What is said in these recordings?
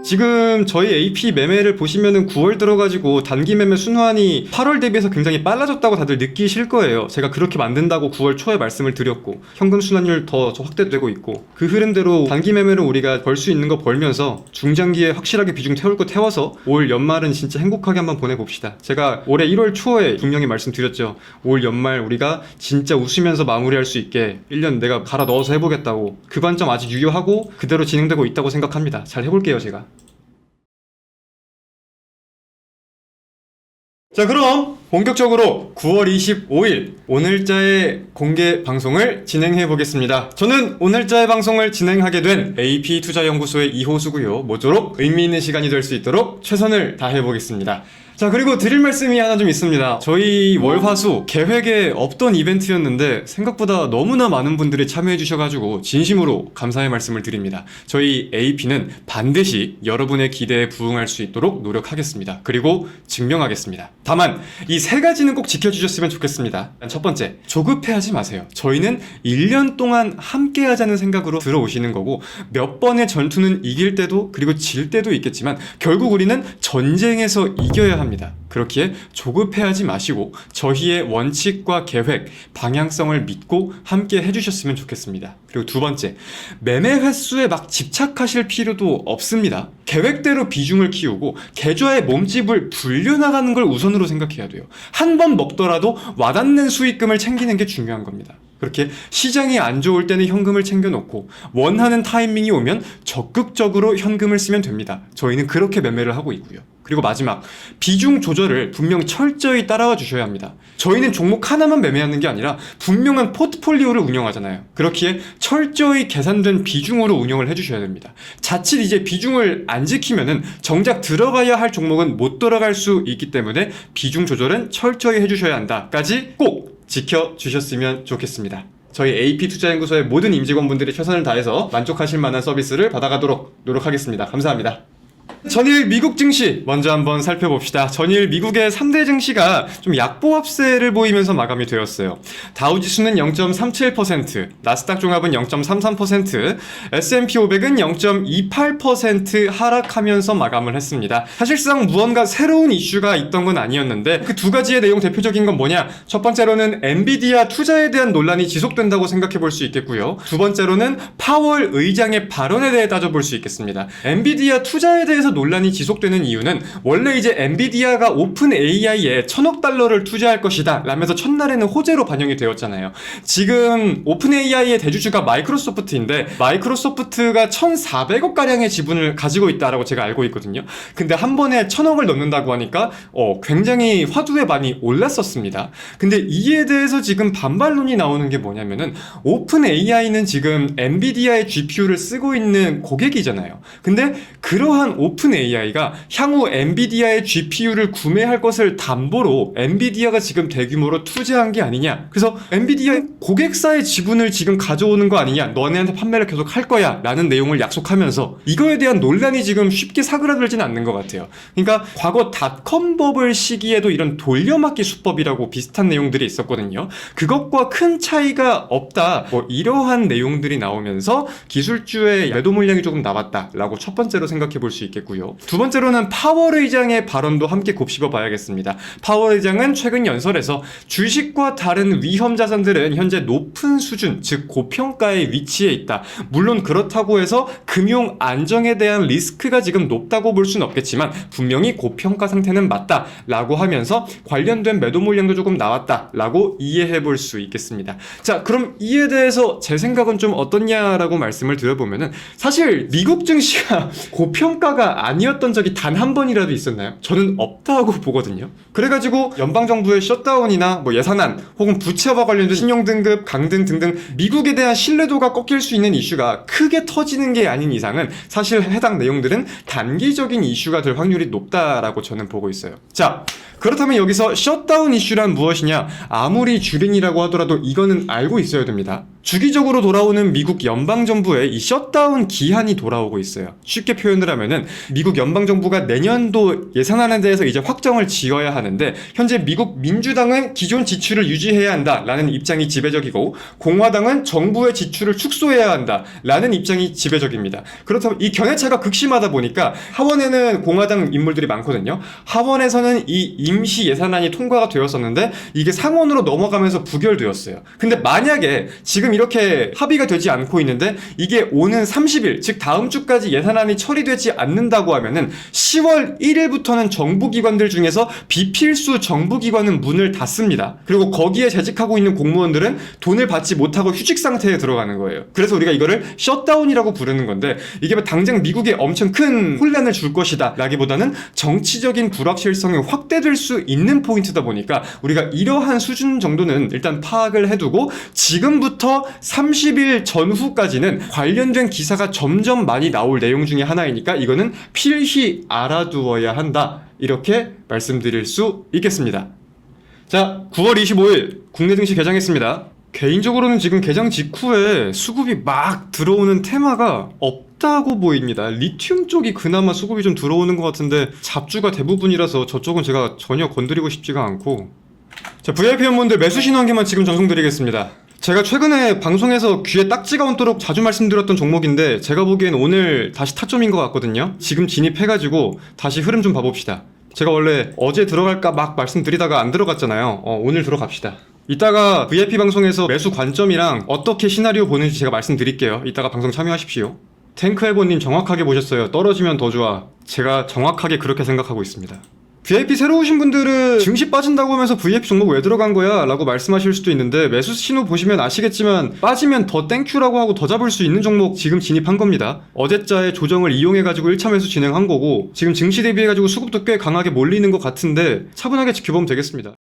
지금 저희 AP 매매를 보시면은 9월 들어가지고 단기 매매 순환이 8월 대비해서 굉장히 빨라졌다고 다들 느끼실 거예요. 제가 그렇게 만든다고 9월 초에 말씀을 드렸고, 현금 순환율 더 확대되고 있고, 그 흐름대로 단기 매매로 우리가 벌 수 있는 거 벌면서 중장기에 확실하게 비중 태울 거 태워서 올 연말은 진짜 행복하게 한번 보내봅시다. 제가 올해 1월 초에 분명히 말씀드렸죠. 올 연말 우리가 진짜 웃으면서 마무리할 수 있게 1년 내가 갈아 넣어서 해보겠다고. 그 관점 아직 유효하고 그대로 진행되고 있다고 생각합니다. 잘 해볼게요, 제가. 자, 그럼 본격적으로 9월 25일 오늘자의 공개 방송을 진행해 보겠습니다. 저는 오늘자의 방송을 진행하게 된 AP투자연구소의 이호수고요. 모쪼록 의미 있는 시간이 될 수 있도록 최선을 다해 보겠습니다. 자, 그리고 드릴 말씀이 하나 좀 있습니다. 저희 월화수 계획에 없던 이벤트였는데 생각보다 너무나 많은 분들이 참여해 주셔가지고 진심으로 감사의 말씀을 드립니다. 저희 AP는 반드시 여러분의 기대에 부응할 수 있도록 노력하겠습니다. 그리고 증명하겠습니다. 다만 이 세 가지는 꼭 지켜주셨으면 좋겠습니다. 첫 번째, 조급해하지 마세요. 저희는 1년 동안 함께 하자는 생각으로 들어오시는 거고, 몇 번의 전투는 이길 때도 그리고 질 때도 있겠지만 결국 우리는 전쟁에서 이겨야 합니다. 그렇기에 조급해하지 마시고 저희의 원칙과 계획, 방향성을 믿고 함께 해주셨으면 좋겠습니다. 그리고 두 번째, 매매 횟수에 막 집착하실 필요도 없습니다. 계획대로 비중을 키우고 계좌의 몸집을 불려나가는 걸 우선으로 생각해야 돼요. 한 번 먹더라도 와닿는 수익금을 챙기는 게 중요한 겁니다. 그렇게 시장이 안 좋을 때는 현금을 챙겨놓고 원하는 타이밍이 오면 적극적으로 현금을 쓰면 됩니다. 저희는 그렇게 매매를 하고 있고요. 그리고 마지막, 비중 조절을 분명 철저히 따라와 주셔야 합니다. 저희는 종목 하나만 매매하는 게 아니라 분명한 포트폴리오를 운영하잖아요. 그렇기에 철저히 계산된 비중으로 운영을 해주셔야 됩니다. 자칫 이제 비중을 안 지키면은 정작 들어가야 할 종목은 못 들어갈 수 있기 때문에 비중 조절은 철저히 해주셔야 한다까지 꼭 지켜주셨으면 좋겠습니다. 저희 AP투자연구소의 모든 임직원분들이 최선을 다해서 만족하실 만한 서비스를 받아가도록 노력하겠습니다. 감사합니다. 전일 미국 증시 먼저 한번 살펴봅시다. 전일 미국의 3대 증시가 좀 약보합세를 보이면서 마감이 되었어요. 다우지수는 0.37%, 나스닥 종합은 0.33%, S&P 500은 0.28% 하락하면서 마감을 했습니다. 사실상 무언가 새로운 이슈가 있던 건 아니었는데 그 두 가지의 내용 대표적인 건 뭐냐? 첫 번째로는 엔비디아 투자에 대한 논란이 지속된다고 생각해 볼 수 있겠고요. 두 번째로는 파월 의장의 발언에 대해 따져볼 수 있겠습니다. 엔비디아 투자에 대해서 논란이 지속되는 이유는 원래 이제 엔비디아가 오픈 AI에 1000억 달러를 투자할 것이다 라면서 첫날에는 호재로 반영이 되었잖아요. 지금 오픈 AI의 대주주가 마이크로소프트인데 마이크로소프트가 1400억 가량의 지분을 가지고 있다라고 제가 알고 있거든요. 근데 한 번에 1000억을 넣는다고 하니까 굉장히 화두에 많이 올랐었습니다. 근데 이에 대해서 지금 반발론이 나오는 게 뭐냐면은 오픈 AI는 지금 엔비디아의 GPU를 쓰고 있는 고객이잖아요. 근데 그러한 오픈 AI가 향후 엔비디아의 GPU를 구매할 것을 담보로 엔비디아가 지금 대규모로 투자한 게 아니냐. 그래서 엔비디아 고객사의 지분을 지금 가져오는 거 아니냐. 너네한테 판매를 계속 할 거야 라는 내용을 약속하면서 이거에 대한 논란이 지금 쉽게 사그라들지는 않는 것 같아요. 그러니까 과거 닷컴 버블 시기에도 이런 돌려막기 수법이라고 비슷한 내용들이 있었거든요. 그것과 큰 차이가 없다. 이러한 내용들이 나오면서 기술주의 매도 물량이 조금 나왔다 라고 첫 번째로 생각해 볼 수 있겠고요. 두 번째로는 파월 의장의 발언도 함께 곱씹어 봐야겠습니다. 파월 의장은 최근 연설에서 주식과 다른 위험 자산들은 현재 높은 수준, 즉 고평가의 위치에 있다. 물론 그렇다고 해서 금융 안정에 대한 리스크가 지금 높다고 볼 수는 없겠지만 분명히 고평가 상태는 맞다 라고 하면서 관련된 매도 물량도 조금 나왔다 라고 이해해 볼 수 있겠습니다. 자, 그럼 이에 대해서 제 생각은 좀 어떻냐라고 말씀을 드려보면은 사실 미국 증시가 고평가가 아니었던 적이 단 한 번이라도 있었나요? 저는 없다고 보거든요. 그래가지고 연방정부의 셧다운이나 예산안 혹은 부채와 관련된 신용등급, 강등 등등 미국에 대한 신뢰도가 꺾일 수 있는 이슈가 크게 터지는 게 아닌 이상은 사실 해당 내용들은 단기적인 이슈가 될 확률이 높다라고 저는 보고 있어요. 자, 그렇다면 여기서 셧다운 이슈란 무엇이냐? 아무리 주린이라고 하더라도 이거는 알고 있어야 됩니다. 주기적으로 돌아오는 미국 연방정부의 이 셧다운 기한이 돌아오고 있어요. 쉽게 표현을 하면은 미국 연방정부가 내년도 예산안에 대해서 이제 확정을 지어야 하는데 현재 미국 민주당은 기존 지출을 유지해야 한다라는 입장이 지배적이고 공화당은 정부의 지출을 축소해야 한다라는 입장이 지배적입니다. 그렇다면 이 견해차가 극심하다 보니까 하원에는 공화당 인물들이 많거든요. 하원에서는 이 임시 예산안이 통과가 되었었는데 이게 상원으로 넘어가면서 부결되었어요. 근데 만약에 지금 이렇게 합의가 되지 않고 있는데 이게 오는 30일, 즉 다음 주까지 예산안이 처리되지 않는다고 하면은 10월 1일부터는 정부기관들 중에서 비필수 정부기관은 문을 닫습니다. 그리고 거기에 재직하고 있는 공무원들은 돈을 받지 못하고 휴직 상태에 들어가는 거예요. 그래서 우리가 이거를 셧다운이라고 부르는 건데 이게 뭐 당장 미국에 엄청 큰 혼란을 줄 것이다 라기보다는 정치적인 불확실성이 확대될 수 있는 포인트다 보니까 우리가 이러한 수준 정도는 일단 파악을 해두고 지금부터 30일 전후까지는 관련된 기사가 점점 많이 나올 내용 중에 하나이니까 이거는 필히 알아두어야 한다. 이렇게 말씀드릴 수 있겠습니다. 자, 9월 25일 국내 증시 개장했습니다. 개인적으로는 지금 개장 직후에 수급이 막 들어오는 테마가 없다고 보입니다. 리튬 쪽이 그나마 수급이 좀 들어오는 것 같은데 잡주가 대부분이라서 저쪽은 제가 전혀 건드리고 싶지가 않고. 자, VIP 회원분들 매수 신호 한 개만 지금 전송드리겠습니다. 제가 최근에 방송에서 귀에 딱지가 얹도록 자주 말씀드렸던 종목인데 제가 보기엔 오늘 다시 타점인 것 같거든요. 지금 진입해가지고 다시 흐름 좀 봐봅시다. 제가 원래 어제 들어갈까 막 말씀드리다가 안 들어갔잖아요. 오늘 들어갑시다. 이따가 VIP 방송에서 매수 관점이랑 어떻게 시나리오 보는지 제가 말씀드릴게요. 이따가 방송 참여하십시오. 탱크해보님 정확하게 보셨어요. 떨어지면 더 좋아. 제가 정확하게 그렇게 생각하고 있습니다. VIP 새로 오신 분들은 증시 빠진다고 하면서 VIP 종목 왜 들어간 거야? 라고 말씀하실 수도 있는데 매수 신호 보시면 아시겠지만 빠지면 더 땡큐라고 하고 더 잡을 수 있는 종목 지금 진입한 겁니다. 어제자의 조정을 이용해가지고 1차 매수 진행한 거고 지금 증시 대비해가지고 수급도 꽤 강하게 몰리는 것 같은데 차분하게 지켜보면 되겠습니다.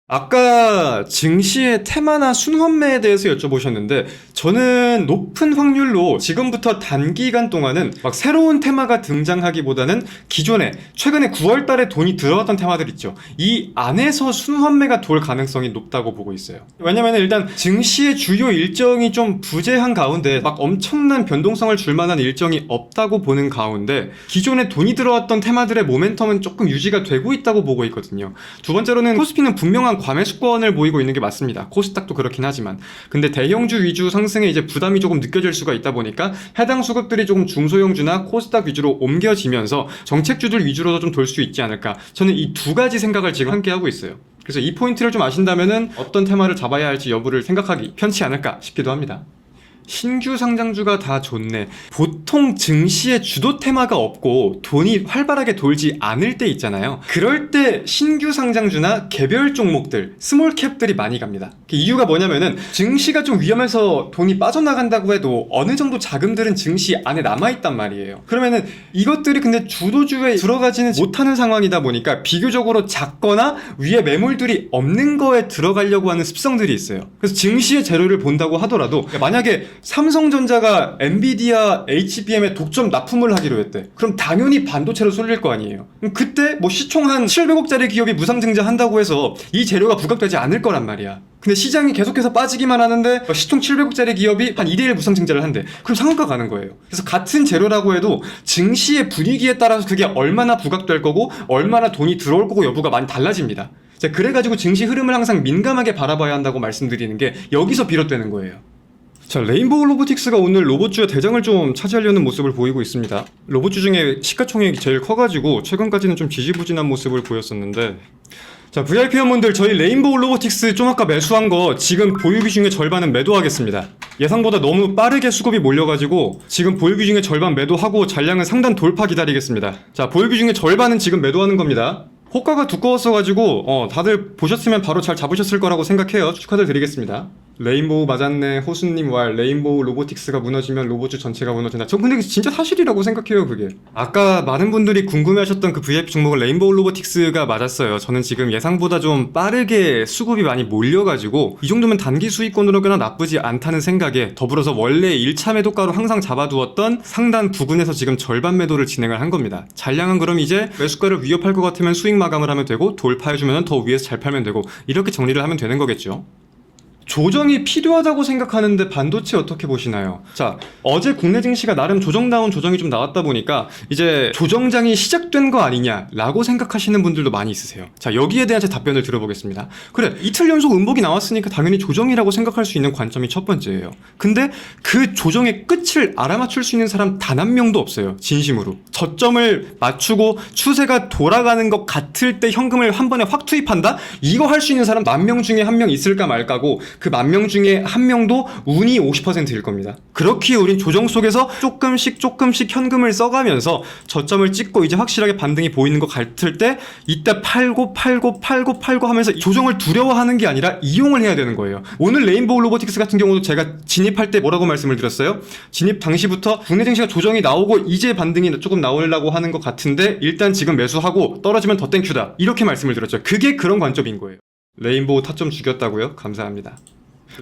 아까 증시의 테마나 순환매에 대해서 여쭤보셨는데 저는 높은 확률로 지금부터 단기간 동안은 막 새로운 테마가 등장하기보다는 기존에 최근에 9월달에 돈이 들어왔던 테마들 있죠. 이 안에서 순환매가 돌 가능성이 높다고 보고 있어요. 왜냐면 일단 증시의 주요 일정이 좀 부재한 가운데 막 엄청난 변동성을 줄 만한 일정이 없다고 보는 가운데 기존에 돈이 들어왔던 테마들의 모멘텀은 조금 유지가 되고 있다고 보고 있거든요. 두 번째로는 코스피는 분명한 과매수권을 보이고 있는 게 맞습니다. 코스닥도 그렇긴 하지만 근데 대형주 위주 상승에 이제 부담이 조금 느껴질 수가 있다 보니까 해당 수급들이 조금 중소형주나 코스닥 위주로 옮겨지면서 정책주들 위주로도 좀 돌 수 있지 않을까. 저는 이 두 가지 생각을 지금 함께 하고 있어요. 그래서 이 포인트를 좀 아신다면은 어떤 테마를 잡아야 할지 여부를 생각하기 편치 않을까 싶기도 합니다. 신규 상장주가 다 좋네. 보통 증시에 주도 테마가 없고 돈이 활발하게 돌지 않을 때 있잖아요. 그럴 때 신규 상장주나 개별 종목들, 스몰캡들이 많이 갑니다. 그 이유가 뭐냐면은 증시가 좀 위험해서 돈이 빠져나간다고 해도 어느 정도 자금들은 증시 안에 남아있단 말이에요. 그러면은 이것들이 근데 주도주에 들어가지는 못하는 상황이다 보니까 비교적으로 작거나 위에 매물들이 없는 거에 들어가려고 하는 습성들이 있어요. 그래서 증시의 재료를 본다고 하더라도 만약에 삼성전자가 엔비디아 HBM에 독점 납품을 하기로 했대. 그럼 당연히 반도체로 쏠릴 거 아니에요. 그럼 그때 뭐 시총 한 700억짜리 기업이 무상증자 한다고 해서 이 재료가 부각되지 않을 거란 말이야. 근데 시장이 계속해서 빠지기만 하는데 시총 700억짜리 기업이 한 2대1 무상증자를 한대. 그럼 상한가 가는 거예요. 그래서 같은 재료라고 해도 증시의 분위기에 따라서 그게 얼마나 부각될 거고 얼마나 돈이 들어올 거고 여부가 많이 달라집니다. 그래가지고 증시 흐름을 항상 민감하게 바라봐야 한다고 말씀드리는 게 여기서 비롯되는 거예요. 자, 레인보우 로보틱스가 오늘 로봇주의 대장을 좀 차지하려는 모습을 보이고 있습니다. 로봇주 중에 시가총액이 제일 커가지고 최근까지는 좀 지지부진한 모습을 보였었는데 자, VIP 회원분들 저희 레인보우 로보틱스 좀 아까 매수한 거 지금 보유비 중에 절반은 매도하겠습니다. 예상보다 너무 빠르게 수급이 몰려가지고 지금 보유비 중에 절반 매도하고 잔량은 상단 돌파 기다리겠습니다. 자, 보유비 중에 절반은 지금 매도하는 겁니다. 호가가 두꺼웠어가지고 다들 보셨으면 바로 잘 잡으셨을 거라고 생각해요. 축하들 드리겠습니다. 레인보우 맞았네. 호수님 왈. 레인보우 로보틱스가 무너지면 로봇주 전체가 무너진다. 저 근데 진짜 사실이라고 생각해요. 그게 아까 많은 분들이 궁금해하셨던 그 VIP 종목은 레인보우 로보틱스가 맞았어요. 저는 지금 예상보다 좀 빠르게 수급이 많이 몰려가지고 이 정도면 단기 수익권으로 꽤나 나쁘지 않다는 생각에 더불어서 원래 1차 매도가로 항상 잡아두었던 상단 부근에서 지금 절반 매도를 진행을 한 겁니다. 잔량은 그럼 이제 매수가를 위협할 것 같으면 수익 마감을 하면 되고 돌파해주면 더 위에서 잘 팔면 되고 이렇게 정리를 하면 되는 거겠죠. 조정이 필요하다고 생각하는데 반도체 어떻게 보시나요? 자, 어제 국내 증시가 나름 조정다운 조정이 좀 나왔다 보니까 이제 조정장이 시작된 거 아니냐라고 생각하시는 분들도 많이 있으세요. 자, 여기에 대한 제 답변을 들어보겠습니다. 그래, 이틀 연속 음봉이 나왔으니까 당연히 조정이라고 생각할 수 있는 관점이 첫 번째예요. 근데 그 조정의 끝을 알아맞힐 수 있는 사람 단 한 명도 없어요. 진심으로. 저점을 맞추고 추세가 돌아가는 것 같을 때 현금을 한 번에 확 투입한다? 이거 할 수 있는 사람 10,000명 중에 한 명 있을까 말까고, 그 10,000명 중에 한 명도 운이 50%일 겁니다. 그렇기에 우린 조정 속에서 조금씩 현금을 써가면서 저점을 찍고 이제 확실하게 반등이 보이는 것 같을 때 이때 팔고 하면서 조정을 두려워하는 게 아니라 이용을 해야 되는 거예요. 오늘 레인보우 로보틱스 같은 경우도 제가 진입할 때 뭐라고 말씀을 드렸어요? 진입 당시부터 국내 증시가 조정이 나오고 이제 반등이 조금 나오려고 하는 것 같은데 일단 지금 매수하고 떨어지면 더 땡큐다, 이렇게 말씀을 드렸죠. 그게 그런 관점인 거예요. 레인보우 타점 죽였다고요? 감사합니다.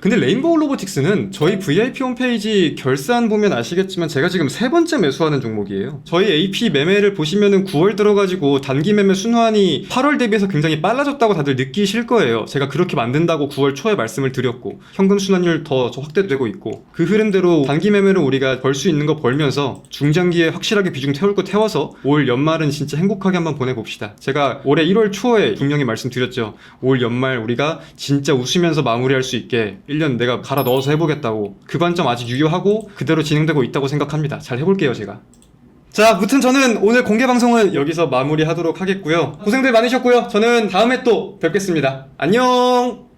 근데 레인보우 로보틱스는 저희 VIP 홈페이지 결산 보면 아시겠지만 제가 지금 세 번째 매수하는 종목이에요. 저희 AP 매매를 보시면은 9월 들어가지고 단기 매매 순환이 8월 대비해서 굉장히 빨라졌다고 다들 느끼실 거예요. 제가 그렇게 만든다고 9월 초에 말씀을 드렸고, 현금 순환율 더 확대되고 있고, 그 흐름대로 단기 매매로 우리가 벌 수 있는 거 벌면서 중장기에 확실하게 비중 태울 거 태워서 올 연말은 진짜 행복하게 한번 보내봅시다. 제가 올해 1월 초에 분명히 말씀드렸죠. 올 연말 우리가 진짜 웃으면서 마무리할 수 있게 1년 내가 갈아 넣어서 해보겠다고. 그 관점 아직 유효하고 그대로 진행되고 있다고 생각합니다. 잘 해볼게요, 제가. 자, 무튼 저는 오늘 공개 방송은 여기서 마무리하도록 하겠고요. 고생들 많으셨고요. 저는 다음에 또 뵙겠습니다. 안녕!